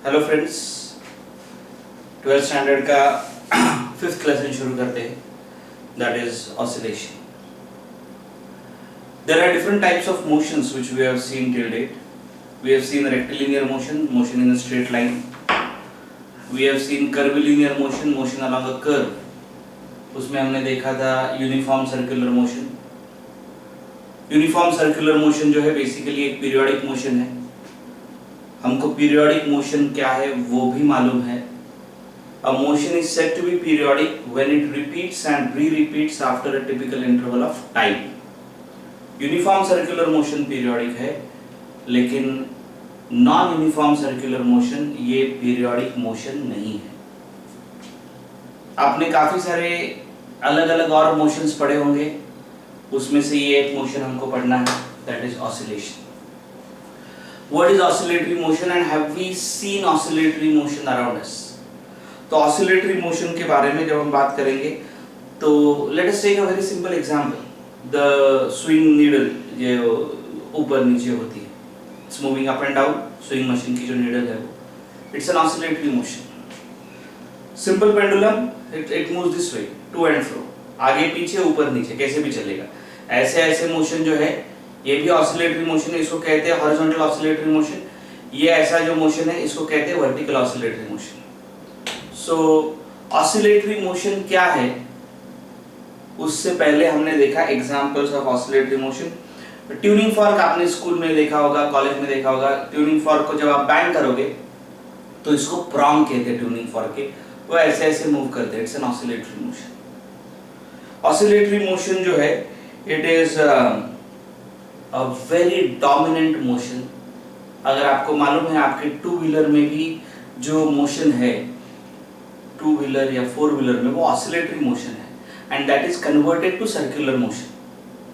Hello friends, 12th standard का 5th lesson शुरू करते हैं, that is oscillation. There are different types of motions which we have seen till date. We have seen rectilinear motion, motion in a straight line. We have seen curvilinear motion, motion along a curve. उसमें हमने देखा था uniform circular motion. Uniform circular motion जो है basically एक periodic motion है. हमको periodic motion क्या है वो भी मालूम है. A motion is said to be periodic when it repeats and re-repeats after a typical interval of time. Uniform circular motion periodic है, लेकिन नॉन यूनिफॉर्म सर्कुलर मोशन ये पीरियोडिक मोशन नहीं है. आपने काफी सारे अलग अलग और मोशंस पढ़े होंगे, उसमें से ये एक मोशन हमको पढ़ना है, that is oscillation. What is oscillatory motion and have we seen oscillatory motion around us? तो oscillatory motion के बारे में जब हम बात करेंगे तो let us take a very simple example. The swing needle जो ऊपर नीचे होती है, it's moving up and down. Swing machine की जो needle है वो, it's an oscillatory motion. Simple pendulum, it moves this way, to and fro. आगे पीछे ऊपर नीचे कैसे भी चलेगा. ऐसे ऐसे मोशन जो है ये भी ऑसिलेटरी मोशन है, इसको कहते हैं हॉरिजॉन्टल ऑसिलेटरी मोशन. ये ऐसा जो मोशन है इसको कहते हैं वर्टिकल ऑसिलेटरी मोशन. सो ऑसिलेटरी मोशन क्या है उससे पहले हमने देखा examples of oscillatory motion. Tuning fork आपने स्कूल में देखा होगा, कॉलेज में देखा होगा. ट्यूनिंग फॉर्क को जब आप बैंग करोगे तो इसको प्रॉन्ग कहते हैं. ट्यूनिंग फॉर्क के वो ऐसे ऐसे मूव करते हैं. It's an oscillatory motion. Oscillatory motion जो है it is a very dominant motion. अगर आपको मालूम है आपके टू व्हीलर में भी जो मोशन है, टू व्हीलर या फोर व्हीलर में, वो ऑसिलेटरी मोशन है and that is converted to circular motion.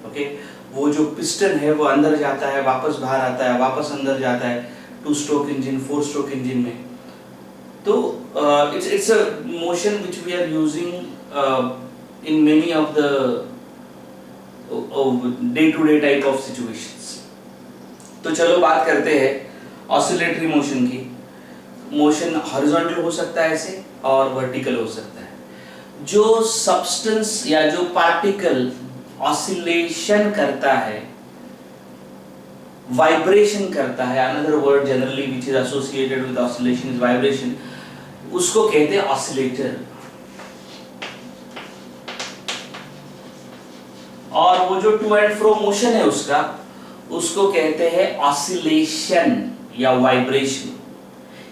Okay, वो जो पिस्टन है वो अंदर जाता है, वापस बाहर आता है, वापस अंदर जाता है. Two stroke engine, four stroke engine में तो it's a motion which we are using in many of the day-to-day type of situations. तो चलो बात करते हैं ऑसिलेटरी मोशन की. मोशन हॉरिजॉन्टल हो सकता है ऐसे और वर्टिकल हो सकता है. जो सब्सटेंस या जो पार्टिकल ऑसिलेशन करता है, वाइब्रेशन करता है, another word generally which is associated with oscillation is vibration, उसको कहते हैं ऑसिलेटर. और वो जो टू एंड फ्रो मोशन है उसको कहते हैं ऑसिलेशन या वाइब्रेशन.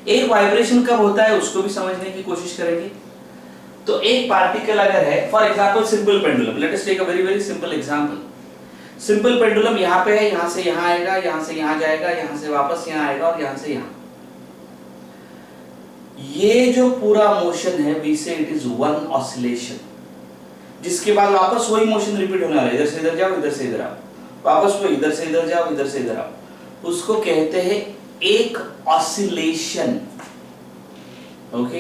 एक वाइब्रेशन कब होता है उसको भी समझने की कोशिश करेंगे. तो एक पार्टिकल अगर है, for example simple pendulum, let us take a very very simple example. Simple pendulum यहाँ पे है, यहाँ से यहाँ आएगा, यहाँ से यहाँ जाएगा, यहाँ से वापस यहाँ आएगा और यहाँ से यहाँ. ये जो पूरा मोशन है वी से इट इज वन ऑसिलेशन. जिसके बाद वापस वही मोशन रिपीट होने वाला है. इधर से इधर जाओ, इधर से इधर आओ, वापस वो इधर से इधर जाओ, इधर से इधर आओ. उसको कहते हैं एक ऑसिलेशन. ओके,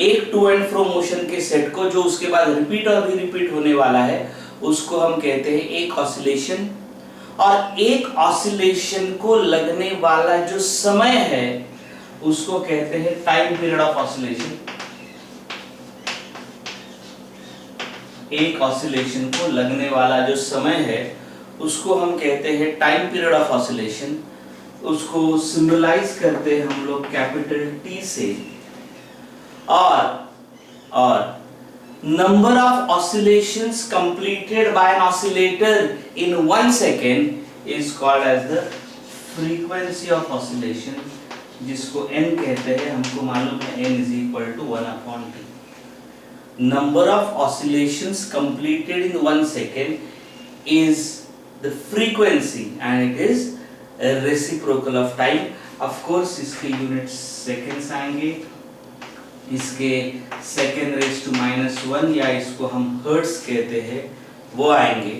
एक टू एंड फ्रो मोशन के सेट को जो उसके बाद रिपीट और भी रिपीट होने वाला है उसको हम कहते हैं एक ऑसिलेशन. और एक ऑसिलेशन को लगने वाला जो समय है उसको कहते हैं टाइम पीरियड ऑफ ऑसिलेशन. एक ऑसिलेशन को लगने वाला जो समय है उसको हम कहते हैं टाइम पीरियड ऑफ ऑसिलेशन. उसको सिंबलाइज करते हैं हम लोग कैपिटल टी से. और number of oscillations completed by an oscillator in 1 second is called as the frequency of oscillation, जिसको n कहते हैं. हमको मालूम है n is equal to 1/t. Number of oscillations completed in 1 second is the frequency and it is a reciprocal of time. Of course इसके units seconds आएंगे, इसके second raised to -1 या इसको हम hertz कहते हैं वो आएंगे.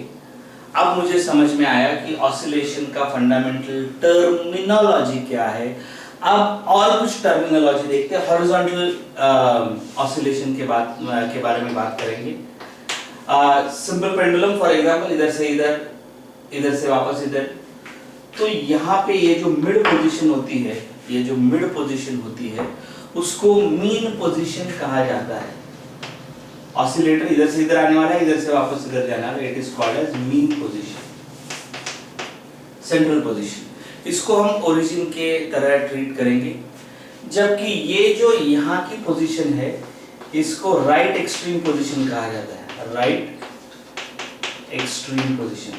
अब मुझे समझ में आया कि oscillation का fundamental terminology क्या है. अब और कुछ टर्मिनोलॉजी देखते हैं. हॉरिजॉन्टल ऑसिलेशन के बारे में बात करेंगे. सिंपल पेंडुलम फॉर एग्जांपल, इधर से इधर, इधर से वापस इधर. तो यहाँ पे ये जो मिड पोजीशन होती है ये जो मिड पोजीशन होती है उसको मीन पोजीशन कहा जाता है। ऑसिलेटर इधर से इधर आने वाला है, इधर से वापस इधर जाना है, it is called as mean position, central position. इसको हम ओरिजिन के तरह ट्रीट करेंगे। जबकि ये जो यहाँ की पोजीशन है इसको राइट एक्सट्रीम पोजीशन कहा जाता है, राइट एक्सट्रीम पोजीशन।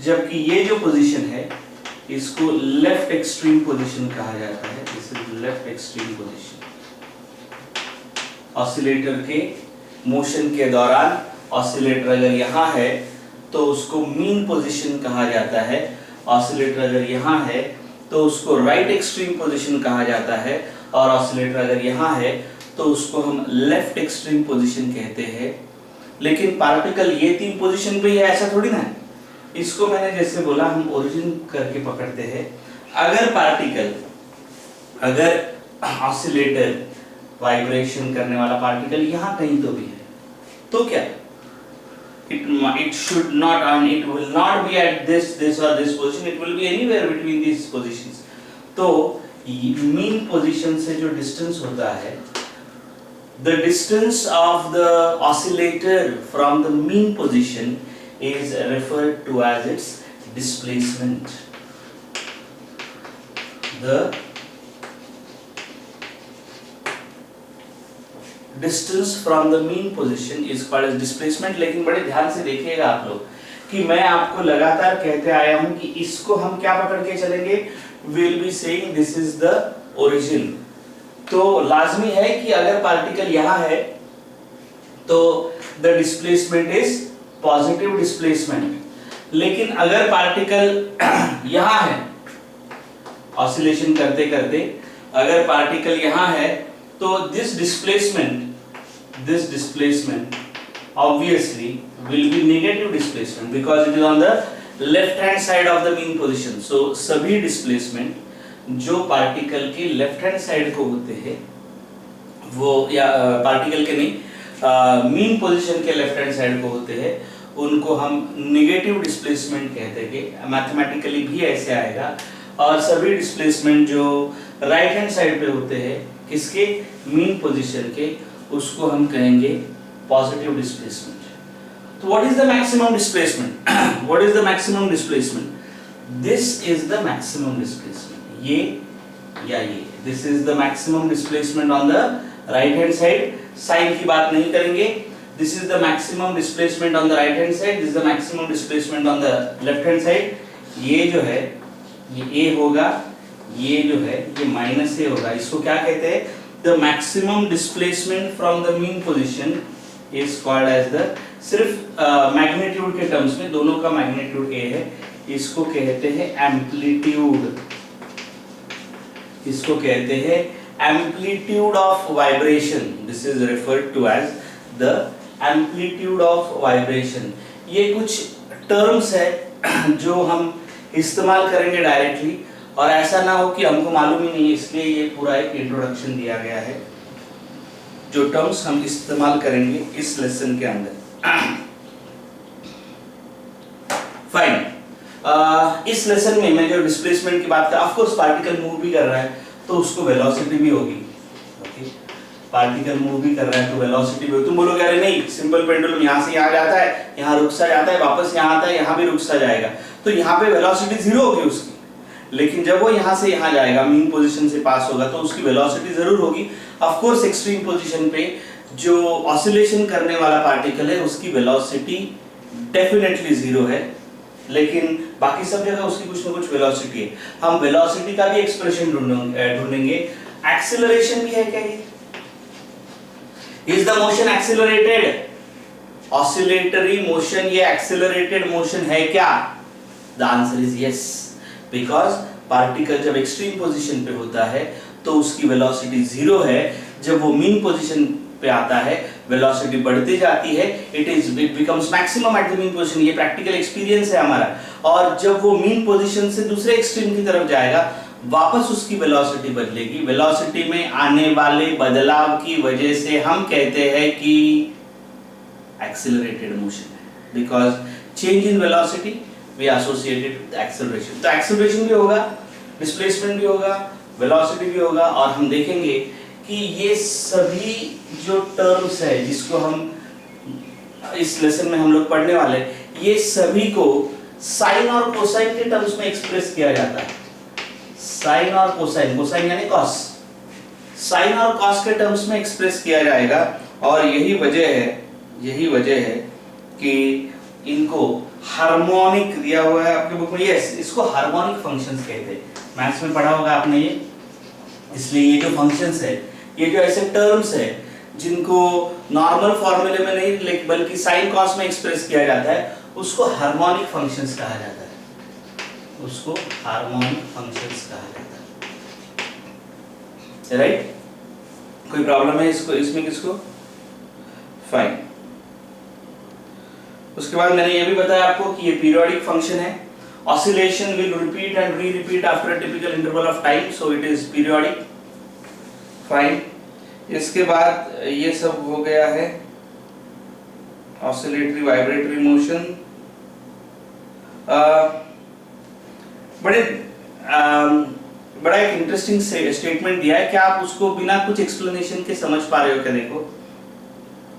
जबकि ये जो पोजीशन है इसको लेफ्ट एक्सट्रीम पोजीशन कहा जाता है, this is left extreme position. Oscillator के मोशन के दौरान ऑसिलेटर अगर यहाँ है तो उसको मीन पोजीशन कहा जाता है, ऑसिलेटर अगर यहाँ है तो उसको राइट एक्सट्रीम पोजीशन कहा जाता है, और ऑसिलेटर अगर यहाँ है तो उसको हम लेफ्ट एक्सट्रीम पोजीशन कहते हैं। लेकिन पार्टिकल ये तीन पोजीशन पे ही है ऐसा थोड़ी ना है। इसको मैंने जैसे बोला हम ओरिजिन करके पकड़ते हैं। अगर पार्टिकल, अगर ऑसिलेटर वाइब्रेशन करने वाला पार्टिकल यहाँ कहीं तो भी है तो क्या it should not, and it will not be at this or this position, it will be anywhere between these positions. तो मीन पोजीशन से जो डिस्टेंस होता है, the distance of the oscillator from the mean position is referred to as its displacement. The distance from the mean position is called as displacement। लेकिन बड़े ध्यान से देखिएगा आप लोग कि मैं आपको लगातार कहते आया हूं कि इसको हम क्या पकड़ के चलेंगे, we'll be saying this is the origin। तो लाजमी है कि अगर पार्टिकल यहाँ है तो the displacement is positive displacement। लेकिन अगर पार्टिकल यहाँ है, ऑसिलेशन करते करते अगर पार्टिकल यहाँ है तो this displacement obviously will be negative displacement because it is on the left hand side of the mean position। so सभी displacement जो पार्टिकल के लेफ्ट हैंड साइड को होते हैं वो, या पार्टिकल के नहीं मीन पोजीशन के लेफ्ट हैंड साइड को होते हैं, उनको हम नेगेटिव डिस्प्लेसमेंट कहते हैं। मैथमेटिकली भी ऐसे आएगा। और सभी डिस्प्लेसमेंट जो राइट हैंड साइड पे होते हैं किसके, मीन पोजीशन के, उसको हम कहेंगे पॉजिटिव डिस्प्लेसमेंट। तो what is the maximum displacement? What is the maximum displacement? This is the maximum displacement. ये या ये, this is the maximum displacement on the right hand side. Sign की बात नहीं करेंगे। This is the maximum displacement on the right hand side, this is the maximum displacement on the left hand side. ये जो है ये ए होगा, ये जो है ये माइनस ए होगा। इसको क्या कहते हैं? The maximum displacement from the mean position is called as the, सिर्फ मैग्नीट्यूड के टर्म्स में, दोनों का मैग्नीट्यूड ए है, इसको कहते हैं एम्पलीट्यूड। इसको कहते हैं amplitude of vibration. This is referred to as the amplitude of vibration. ये कुछ टर्म्स है जो हम इस्तेमाल करेंगे डायरेक्टली, और ऐसा ना हो कि हमको मालूम ही नहीं, इसलिए ये पूरा एक इंट्रोडक्शन दिया गया है जो टर्म्स हम इस्तेमाल करेंगे इस लेसन के अंदर। फाइन। इस लेसन में मैं जो डिस्प्लेसमेंट की बात कर, ऑफ कोर्स पार्टिकल मूव भी कर रहा है तो उसको वेलोसिटी भी होगी। ओके, पार्टिकल मूव भी कर रहा है तो वेलोसिटी भी होगी। तुम बोलोगे अरे नहीं, सिंपल पेंडुलम यहाँ से यहाँ जाता है, यहाँ रुक सा जाता है, वापस यहाँ आता है, यहाँ भी रुक सा जाएगा, तो यहाँ पे वेलोसिटी जीरो होगी उसकी। लेकिन जब वो यहाँ से यहाँ जाएगा, मीन पोजीशन से पास होगा, तो उसकी वेलोसिटी जरूर होगी। ऑफ कोर्स एक्सट्रीम पोजीशन पे जो ऑसिलेशन करने वाला पार्टिकल है उसकी वेलोसिटी डेफिनेटली जीरो है, लेकिन बाकी सब जगह उसकी कुछ ना कुछ वेलोसिटी है। हम वेलोसिटी का भी एक्सप्रेशन ढूंढेंगे। एक्सेलरेशन भी है क्या ये? Is the motion accelerated? Oscillatory motion ये एक्सेलरेटेड मोशन है क्या? The answer is yes, because particle जब एक्सट्रीम पोजीशन पे होता है तो उसकी वेलोसिटी जीरो है। जब वो मीन पोजीशन पे आता है वेलोसिटी बढ़ती जाती है, it becomes maximum at the mean position. ये प्रैक्टिकल एक्सपीरियंस है हमारा। और जब वो मीन पोजीशन से दूसरे एक्सट्रीम की तरफ जाएगा, वापस उसकी वेलोसिटी बदलेगी। वेलोसिटी में आने वाले बदलाव की वजह से हम कहते हैं कि एक्सेलरेटेड मोशन है, because change in velocity we associated with acceleration. तो एक्सेलरेशन भी होगा डिस्प्लेसमेंट भी होगा, वेलोसिटी भी होगा, और हम देखेंगे कि ये सभी जो टर्म्स है जिसको हम इस लेसन में हम लोग पढ़ने वाले, ये सभी को साइन और कोसाइन के टर्म्स में एक्सप्रेस किया जाता है। साइन और कोसाइन, कोसाइन यानी कॉस, साइन और कॉस के टर्म्स में एक्सप्रेस किया जाएगा। और यही वजह है कि इनको हार्मोनिक दिया हुआ है आपके बुक में। यस, इसको हार्मोनिक फंक्शंस कहते हैं, मैथ्स में पढ़ा होगा आपने ये। इसलिए ये जो फंक्शंस है, ये जो ऐसे टर्म्स है जिनको नॉर्मल फॉर्मूले में नहीं बल्कि साइन कॉस में एक्सप्रेस किया जाता है, उसको हार्मोनिक फंक्शंस कहा जाता है, उसको हार्मोनिक फंक्शंस कहा जाता है। राइट? कोई प्रॉब्लम है इसको, इसमें किसको? फाइन। उसके बाद मैंने ये भी बताया आपको कि ये पीरियोडिक फंक्शन है। Oscillation will repeat and re repeat after a typical interval of time, so it is periodic. Fine. इसके बाद ये सब हो गया है ऑसिलेटरी वाइब्रेटरी मोशन। बड़ा एक इंटरेस्टिंग स्टेटमेंट दिया है, क्या आप उसको बिना कुछ एक्सप्लेनेशन के समझ पा रहे हो क्या? देखो,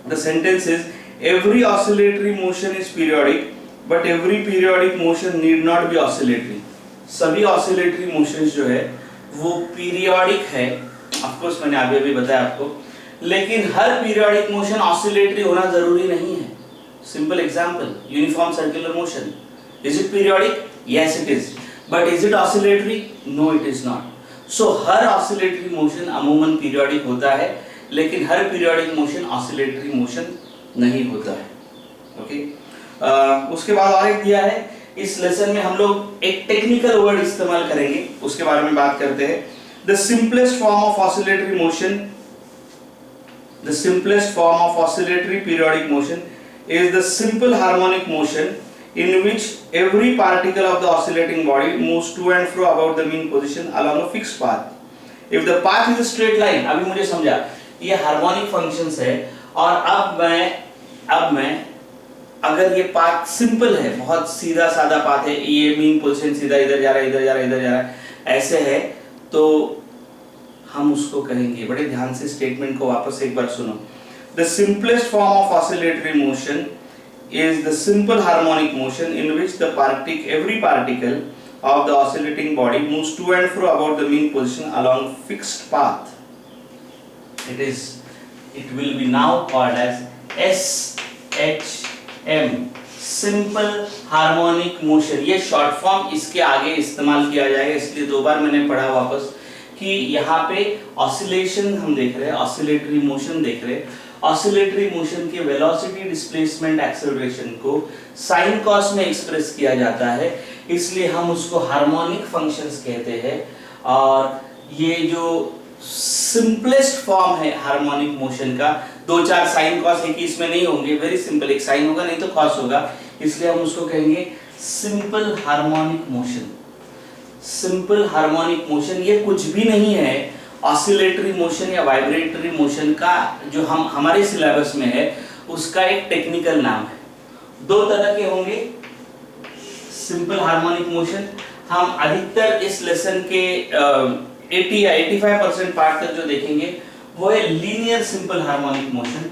the sentence is every oscillatory motion is periodic but every periodic motion need not be oscillatory. सभी ऑसिलेटरी मोशंस जो है वो पीरियोडिक है, ऑफ कोर्स मैंने अभी अभी बताया आपको, लेकिन हर पीरियोडिक मोशन ऑसिलेटरी होना जरूरी नहीं है। Simple example, uniform circular motion, is it periodic? Yes it is, but is it oscillatory? No it is not. So हर ऑसिलेटरी मोशन अमूमन पीरियोडिक होता है, लेकिन हर पीरियोडिक मोशन ऑसिलेटरी मोशन नहीं होता है। ओके? उसके बाद और एक दिया है, इस लेसन में हम लोग एक टेक्निकल वर्ड इस्तेमाल करेंगे, उसके बारे में बात करते हैं। The simplest form of oscillatory motion, the simplest form of oscillatory periodic motion is the simple harmonic motion in which every particle of the oscillating body moves to and fro about the mean position along a fixed path. If the path is a straight line, अभी मुझे समझा, ये harmonic functions है, और अब मैं अगर ये पाथ सिंपल है, बहुत सीधा साधा पाथ है, ये मीन पोजीशन सीधा इधर जा रहा है, इधर जा रहा है, इधर जा रहा है, ऐसे है, तो हम उसको कहेंगे, बड़े ध्यान से स्टेटमेंट को वापस एक बार सुनो। The simplest form of oscillatory motion is the simple harmonic motion in which every particle of the oscillating body moves to and fro about the mean position along fixed path. It will be now called as SHM, simple harmonic motion। ये short form इसके आगे इस्तेमाल किया जाएगा, इसलिए दो बार मैंने पढ़ा वापस कि यहाँ पे ऑसिलेशन हम देख रहे हैं, ऑसिलेटरी मोशन देख रहे हैं। ऑसिलेटरी मोशन के वेलोसिटी, डिस्प्लेसमेंट, एक्सेलरेशन को साइन कॉस में एक्सप्रेस किया जाता है, इसलिए हम उसको हार्मोनिक फंक्शंस कहते हैं। और ये जो सिंपलेस्ट फॉर्म है हार्मोनिक मोशन का, दो चार साइन कॉस एक ही इसमें नहीं होंगे, वेरी सिंपल, एक साइन होगा नहीं तो कॉस होगा, इसलिए हम उसको कहेंगे simple harmonic motion. Simple harmonic motion ये कुछ भी नहीं है ऑसिलेटरी मोशन या वाइब्रेटरी मोशन का, जो हम हमारे सिलेबस में है उसका एक टेक्निकल नाम है। दो तरह के होंगे सिंपल हार्मोनिक मोशन। हम अधिकतर इस लेसन के 80 या 85% पार्ट तक जो देखेंगे वो है लीनियर सिंपल हार्मोनिक मोशन।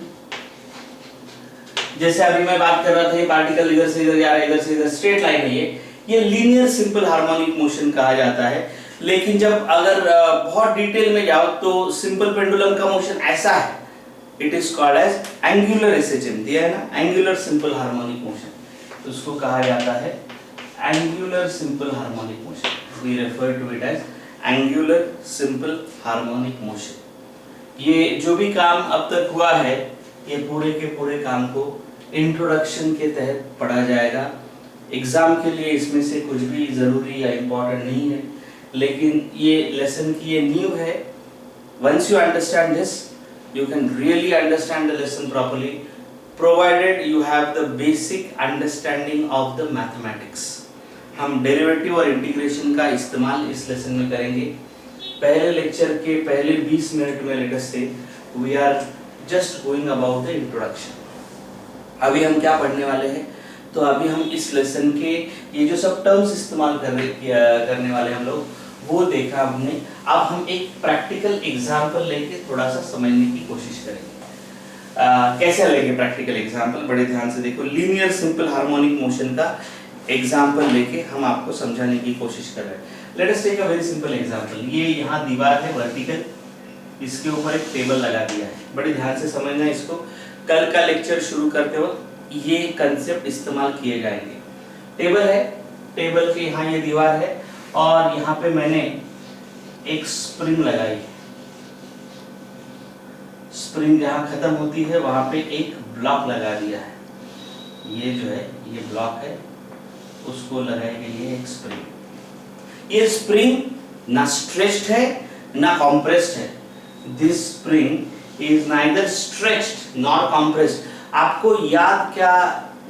जैसे अभी मैं बात कर रहा था, ये पार्टिकल इधर से इधर जा रहा है, इधर से इधर स्ट्रेट लाइन है, ये लीनियर सिंपल हार्मोनिक मोशन कहा जाता है। लेकिन जब अगर बहुत डिटेल में जाओ तो सिंपल पेंडुलम का मोशन ऐसा है, it is called as angular SHM, दिया है ना, एंगुलर सिंपल हार्मोनिक मोशन, तो उसको कहा जाता है angular simple harmonic motion. We refer to it as angular simple harmonic motion. ये जो भी काम अब तक हुआ है, ये पूरे के पूरे काम को इंट्रोडक्शन के तहत पढ़ा जाएगा। एग्जाम के लिए इसमें से कुछ भी जरूरी या इम्पोर्टेंट नहीं है, लेकिन ये लेसन की ये नींव है। Once you understand this, you can really understand the lesson properly, provided you have the basic understanding of the mathematics। हम डेरिवेटिव और इंटीग्रेशन का इस्तेमाल इस लेसन में करेंगे। पहले लेक्चर के पहले 20 मिनट में let us say we are just going about the introduction. अभी हम क्या पढ़ने वाले हैं, तो अभी हम इस लेसन के ये जो सब टर्म्स इस्तेमाल करने वाले हम लोग, वो देखा हमने। अब हम एक प्रैक्टिकल एग्जांपल लेके थोड़ा सा समझने की कोशिश करेंगे। कैसे लेंगे प्रैक्टिकल एग्जांपल, बड़े ध्यान से देखो। लीनियर सिंपल हार्मोनिक मोशन का एग्जांपल लेके हम आपको समझाने की कोशिश कर रहे हैं। Let us take a very simple example. ये यहाँ दीवार है वर्टिकल, इसके ऊपर एक टेबल लगा दिया है। बड़े ध्यान से समझना इसको। कल का लेक्चर शुरू करते वक्त ये कंसेप्ट इस्तेमाल किए जाएंगे। टेबल है, टेबल के यहाँ ये दीवार है और यहाँ पे मैंने एक स्प्रिंग लगाई। स्प्रिंग जहाँ खत्म होती है वहां पे एक ब्लॉक लगा दिया है। ये जो है ये ब्लॉक है, उसको लगाई गई है एक स्प्रिंग। ये स्प्रिंग ना स्ट्रेच्ड है ना कॉम्प्रेस्ड है। This spring is neither stretched nor compressed. आपको याद क्या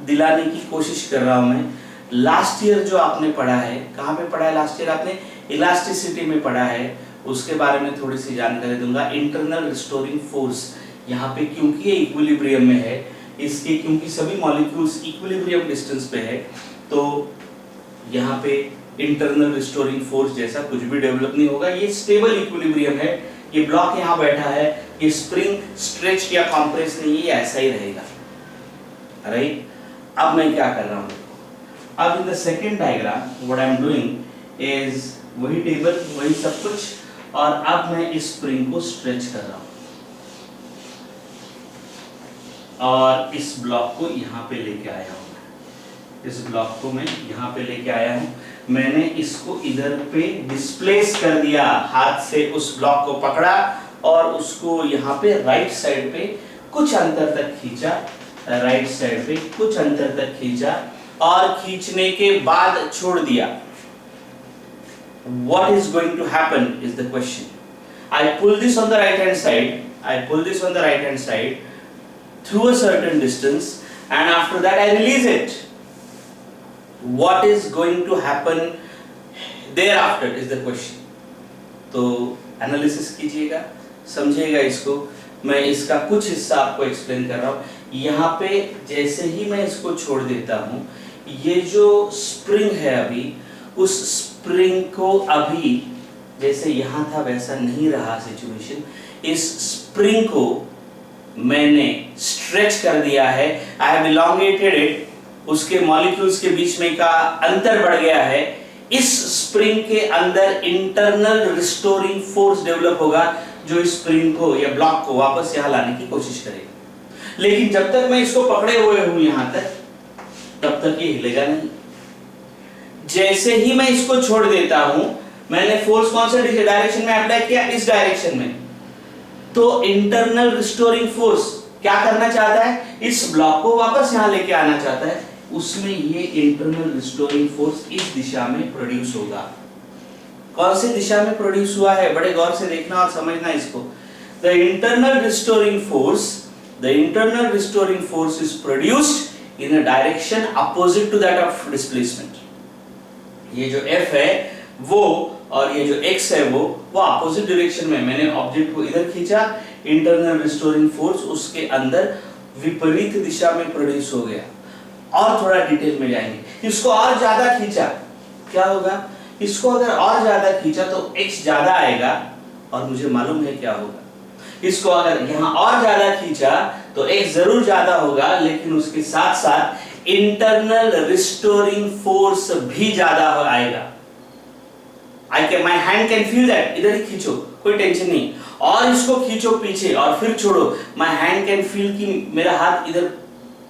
दिलाने की कोशिश कर रहा हूं मैं, लास्ट ईयर जो आपने पढ़ा है, कहाँ पे पढ़ा है लास्ट ईयर आपने? इलास्टिसिटी में पढ़ा है। उसके बारे में थोड़ी सी जानकारी दूंगा। इंटरनल रिस्टोरिंग फोर्स यहाँ पे क्योंकि ये इक्विलिब्रियम में है, इसके क्योंकि सभी मॉलिक्यूल्स इक्विलिब्रियम डिस्टेंस पे है, तो यहाँ पे इंटरनल रिस्टोरिंग फोर्स जैसा कुछ भी डेवलप नहीं होगा। ये स्टेबल इक्विलिब्रियम है। ये ब्लॉक यहाँ बैठा है, ये स्प्रिंग स्ट्रेच या कॉम्प्रेस नहीं, ये ऐसा ही रहेगा। राइट, अब मैं क्या कर रहा हूँ? अब in the second diagram what I am doing is वही टेबल वही सब कुछ, और अब मैं इस स्प्रिंग को स्ट्रेच कर रहा हूं और इस ब्लॉक को यहाँ पे लेके आया हूं। इस ब्लॉक को मैं यहाँ पे लेके आया हूं। मैंने इसको इधर पे डिस्प्लेस कर दिया, हाथ से उस ब्लॉक को पकड़ा और उसको यहाँ पे राइट साइड पे कुछ अंतर तक खींचा, राइट साइड पे कुछ अंतर तक खींचा और खींचने के बाद छोड़ दिया। What is going to happen is the question. I pull this on the right hand side. I pull this on the right hand side through a certain distance, and after that I release it. What is going to happen thereafter is the question. तो analysis कीजिएगा, समझिएगा इसको। मैं इसका कुछ हिस्सा आपको explain कर रहा हूँ। यहाँ पे जैसे ही मैं इसको छोड़ देता हूँ, ये जो स्प्रिंग है अभी, उस स्प्रिंग को अभी जैसे यहाँ था वैसा नहीं रहा सिचुएशन। इस स्प्रिंग को मैंने स्ट्रेच कर दिया है, आई हैव इलॉन्गेटेड इट। उसके मॉलिक्यूल्स के बीच में का अंतर बढ़ गया है। इस स्प्रिंग के अंदर इंटरनल रिस्टोरिंग फोर्स डेवलप होगा जो इस स्प्रिंग को या ब्लॉक को वापस यहाँ लाने की कोशिश करेगा। लेकिन जब तक मैं इसको पकड़े हुए हूं यहाँ तक, तब तक ये हिलेगा नहीं। जैसे ही मैं इसको छोड़ देता हूं, मैंने फोर्स कौन से डायरेक्शन में अप्लाई किया? इस डायरेक्शन में। तो इंटरनल रिस्टोरिंग फोर्स क्या करना चाहता है? इस ब्लॉक को वापस यहां लेके आना चाहता है। उसमें ये इंटरनल रिस्टोरिंग फोर्स इस दिशा में प्रोड्यूस होगा। कौन सी दिशा में प्रोड्यूस हुआ है? बड़े गौर से देखना और समझना इसको। The internal restoring force is produced in a direction opposite to that of displacement. ये जो F है वो और ये जो X है वो अपोजिट डायरेक्शन में। मैंने ऑब्जेक्ट को इधर खींचा, इंटरनल रिस्टोरिंग फोर्स उसके अंदर विपरीत दिशा में प्रोड्यूस हो गया। और थोड़ा डिटेल में जाएंगे। इसको और ज्यादा खींचा, क्या होगा? इसको अगर और ज्यादा खींचा तो X ज्यादा आएगा और मुझे मालूम है क्या होगा। इसको अगर यहाँ और ज्यादा खींचा तो X जरूर ज्यादा होगा, लेकिन उसके साथ साथ इंटरनल रिस्टोरिंग फोर्स भी ज्यादा आएगा। My hand can feel that. इधर ही खींचो, कोई टेंशन नहीं, और इसको खींचो पीछे और फिर छोड़ो। माई हैंड कैन फील कि मेरा हाथ इधर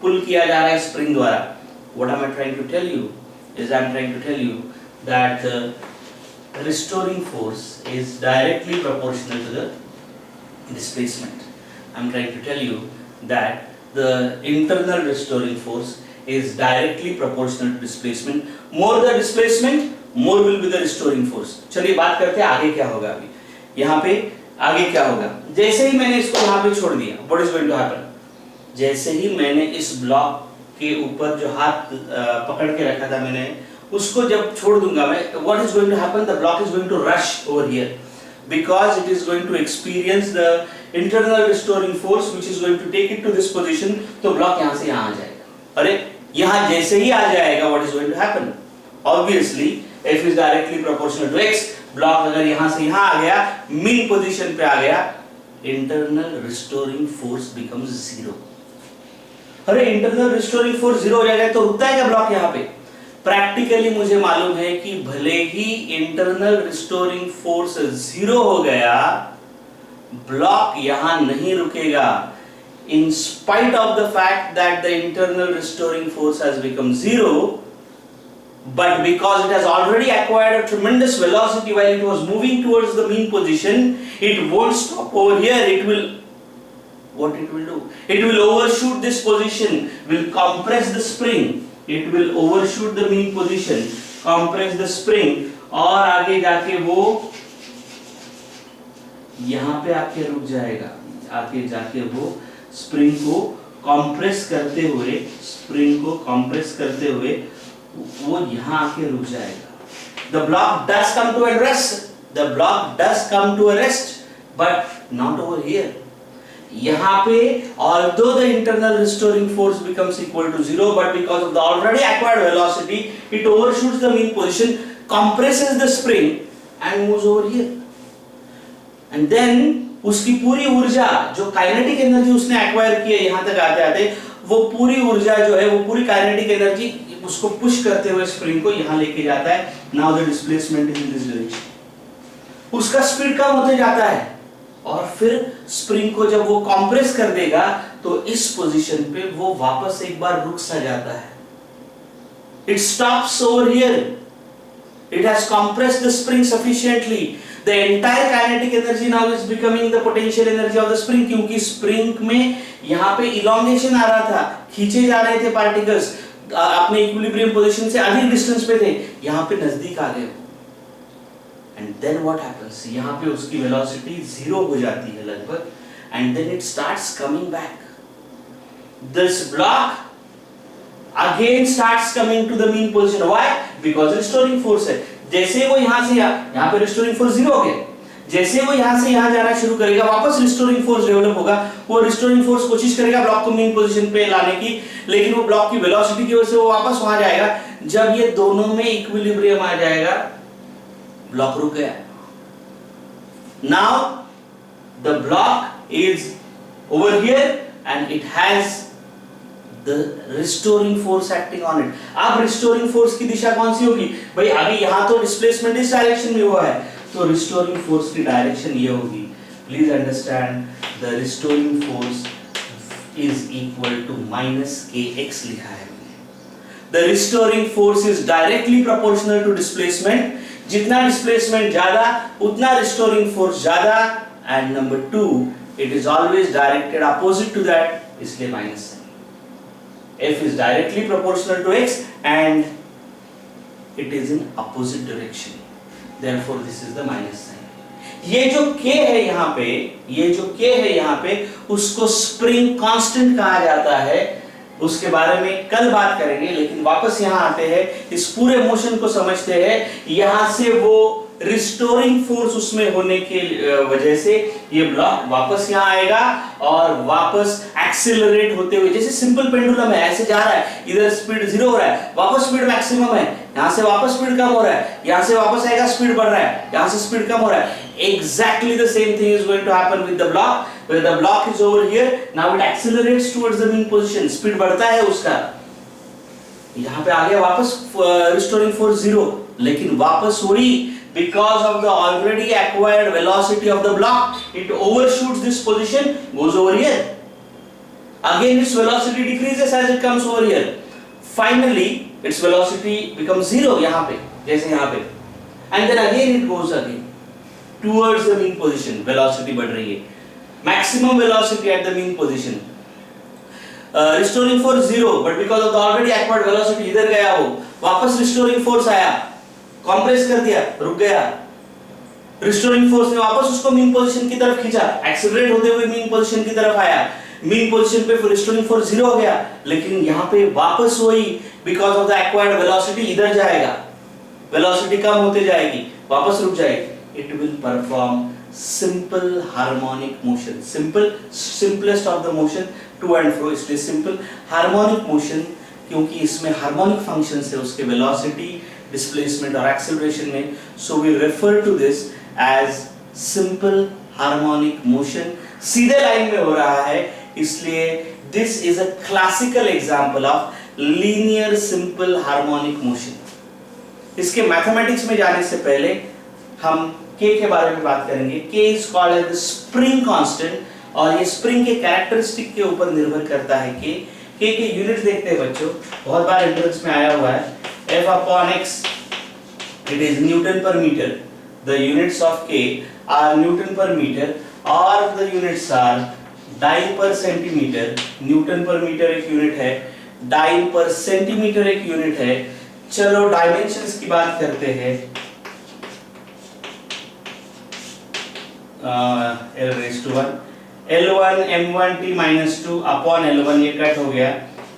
पुल किया जा रहा है स्प्रिंग द्वारा। What am I trying to tell you is I am trying to tell you that the restoring force is directly proportional to the displacement. I am trying to tell you that the internal restoring force is directly proportional to displacement. More the displacement, more will be the restoring force. चलिए बात करते हैं आगे क्या होगा। अभी यहाँ पे आगे क्या होगा? जैसे ही मैंने इसको यहाँ पे छोड़ दिया, what is going to happen? जैसे ही मैंने इस ब्लॉक के ऊपर जो हाथ पकड़ के रखा था मैंने, उसको जब छोड़ दूंगा मैं, what is going to happen? The block is going to rush over here because it is going to experience the internal restoring force which is going to take it to this position. तो block यहाँ से यहाँ आ जाएगा। अरे यहाँ जैसे ही आ जाएगा, what is going to happen? Obviously, F is directly proportional to X. Block अगर यहां से यहां आ गया, मीन पोजीशन पे आ गया, internal restoring force becomes zero. अरे इंटरनल रिस्टोरिंग फोर्स जीरो हो जाएगा तो रुकता है क्या ब्लॉक यहां पे? प्रैक्टिकली मुझे मालूम है कि भले ही इंटरनल रिस्टोरिंग फोर्स जीरो हो गया, ब्लॉक यहां नहीं रुकेगा। In spite of the fact that the internal restoring force has become zero, but because it has already acquired a tremendous velocity while it was moving towards the mean position, it won't stop over here. It will, what it will do? It will overshoot this position, will compress the spring. It will overshoot the mean position, compress the spring, और आगे जाके वो यहाँ पे आके रुक जाएगा। आगे जाके वो स्प्रिंग को कंप्रेस करते हुए, स्प्रिंग को कंप्रेस करते हुए वो यहां आके रुक जाएगा। The block does come to a rest. The block does come to a rest, but not over here. यहाँ पे although the internal restoring force becomes equal to zero, but because of the already acquired velocity, it overshoots the mean position, compresses the spring, and moves over here. And then उसकी पूरी ऊर्जा जो kinetic energy उसने acquire की है यहां तक आते आते, वो पूरी ऊर्जा जो है, वो पूरी काइनेटिक एनर्जी उसको पुश करते हुए स्प्रिंग को यहां लेके जाता है। Now the displacement is in this direction. उसका स्पीड कम होते जाता है और फिर स्प्रिंग को जब वो कंप्रेस कर देगा तो इस पोजीशन पे वो वापस एक बार रुक सा जाता है। It stops over here. It has compressed the spring sufficiently. The entire kinetic energy now is becoming the potential energy of the spring, क्योंकि spring में यहाँ पे elongation आ रहा था, खींचे जा रहे थे particles, अपने equilibrium position से अधिक distance पे थे, यहाँ पे नजदीक आ गए। And then what happens? यहाँ पे उसकी velocity zero हो जाती है लगभग, and then it starts coming back. This block again starts coming to the mean position. Why? Because restoring force है। जैसे वो यहाँ से यहाँ पे restoring force zero हो गया, जैसे वो यहाँ से यहाँ जाना शुरू करेगा, वापस restoring force डेवलप होगा। वो restoring force कोशिश करेगा ब्लॉक को mean position पे लाने की, लेकिन वो ब्लॉक की velocity की वजह से वो वापस वहां जाएगा। जब ये दोनों में equilibrium आ जाएगा, ब्लॉक रुक गया। Now the block is over here and it has the restoring force acting on it. अब restoring force की दिशा कौन सी होगी? भाई अभी यहाँ तो displacement इस डायरेक्शन में हुआ है, तो restoring force की डायरेक्शन ये होगी। Please understand the restoring force is equal to minus kx लिखा है मैंने। The restoring force is directly proportional to displacement. जितना displacement ज़्यादा, उतना restoring force ज़्यादा, and number two, it is always directed opposite to that, इसलिए minus है। F is directly proportional to x and it is in opposite direction. Therefore, this is the minus sign. ये जो k है यहाँ पे, ये जो k है यहाँ पे, उसको स्प्रिंग कांस्टेंट कहा जाता है। उसके बारे में कल बात करेंगे, लेकिन वापस यहाँ आते हैं, इस पूरे मोशन को समझते हैं। यहाँ से वो रिस्टोरिंग फोर्स उसमें होने के वजह से ये ब्लॉक वापस यहाँ आएगा और वापस एक्सेलरेट होते हुए, जैसे सिंपल पेंडुलम है, ऐसे जा रहा है, इधर स्पीड जीरो हो रहा है, वापस स्पीड मैक्सिमम है, यहाँ से वापस स्पीड कम हो रहा है, यहाँ से वापस आएगा स्पीड बढ़ रहा है, यहाँ से स्पीड कम हो रहा है। Exactly the same thing is going to happen with the block. Where the block is over here, now it accelerates towards the mean position. Speed बढ़ता है उसका, यहाँ पे आ गया वापस रिस्टोरिंग फोर्स जीरो, लेकिन वापस हुई because of the already acquired velocity of the block, it overshoots this position, goes over here. Again its velocity decreases as it comes over here. Finally its velocity becomes zero यहाँ पे, जैसे यहाँ पे, and then again it goes again towards the mean position. Velocity बढ़ रही है, maximum velocity at the mean position. Restoring force zero, but because of the already acquired velocity इधर गया वो, वापस restoring force आया, कंप्रेस कर दिया, रुक गया। रिस्टोरिंग फोर्स ने वापस उसको मीन पोजीशन की तरफ खींचा, एक्सेलरेट होते हुए मीन पोजीशन की तरफ आया। मीन पोजीशन पे रिस्टोरिंग फोर्स जीरो हो गया, लेकिन यहाँ पे वापस वही because of the acquired velocity इधर जाएगा, वेलोसिटी कम होते जाएगी, वापस रुक जाएगी। It will perform simple harmonic motion, simplest of the motion, to and fro, इसलिए सिंपल हार्मोनिक मोशन, क्योंकि इसमें हार्मोनिक फंक्शन है, उसके वेलोसिटी डिस्प्लेसमेंट और एक्सेलरेशन में, so we refer to this as simple harmonic motion. सीधे लाइन में हो रहा है, इसलिए this is a classical example of linear simple harmonic motion. इसके मैथमेटिक्स में जाने से पहले हम k के बारे में बात करेंगे। k is called as the spring constant, और ये स्प्रिंग के कैरेक्टरिस्टिक के ऊपर निर्भर करता है। k के यूनिट देखते हैं बच्चों, बहुत बार एंट्रेंस में आया हुआ है, F upon x, it is Newton per meter. The units of k are Newton per meter, or the units are dyne per centimetre. Newton per metre एक यूनिट है, डाइन पर सेंटीमीटर एक unit है। चलो dimensions की बात करते हैं। L1 L1 m1 t minus 2 upon L1, ये कट हो गया।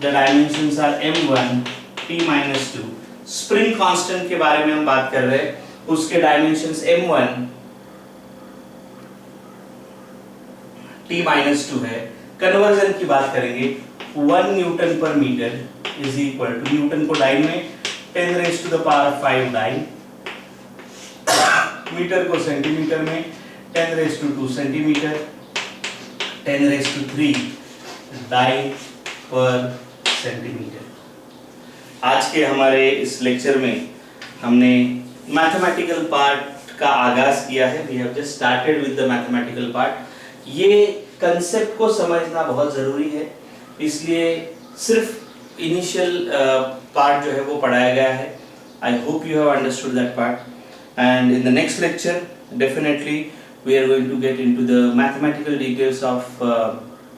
The dimensions are m1 t minus 2। Spring constant के बारे में हम बात कर रहे हैं, उसके डायमेंशंस m1 t minus 2 है। कन्वर्जन की बात करेंगे, 1 newton per metre is equal to, newton को डाइन में 10 raised to the power 5 dyne, metre को सेंटीमीटर में 10 raised to 2 centimetre, 10 raised to 3 dyne per centimetre. आज के हमारे इस लेक्चर में हमने मैथमेटिकल पार्ट का आगाज किया है। We have just started with the mathematical part. ये कंसेप्ट को समझना बहुत ज़रूरी है, इसलिए सिर्फ इनिशियल पार्ट जो है वो पढ़ाया गया है। I hope you have understood that part, and in the next lecture definitely we are going to get into the mathematical details of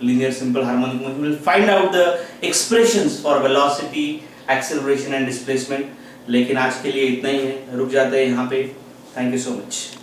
linear simple harmonic motion. We will find out the expressions for velocity, acceleration and displacement. लेकिन आज के लिए इतना ही है, रुक जाते हैं यहाँ पे। Thank you so much.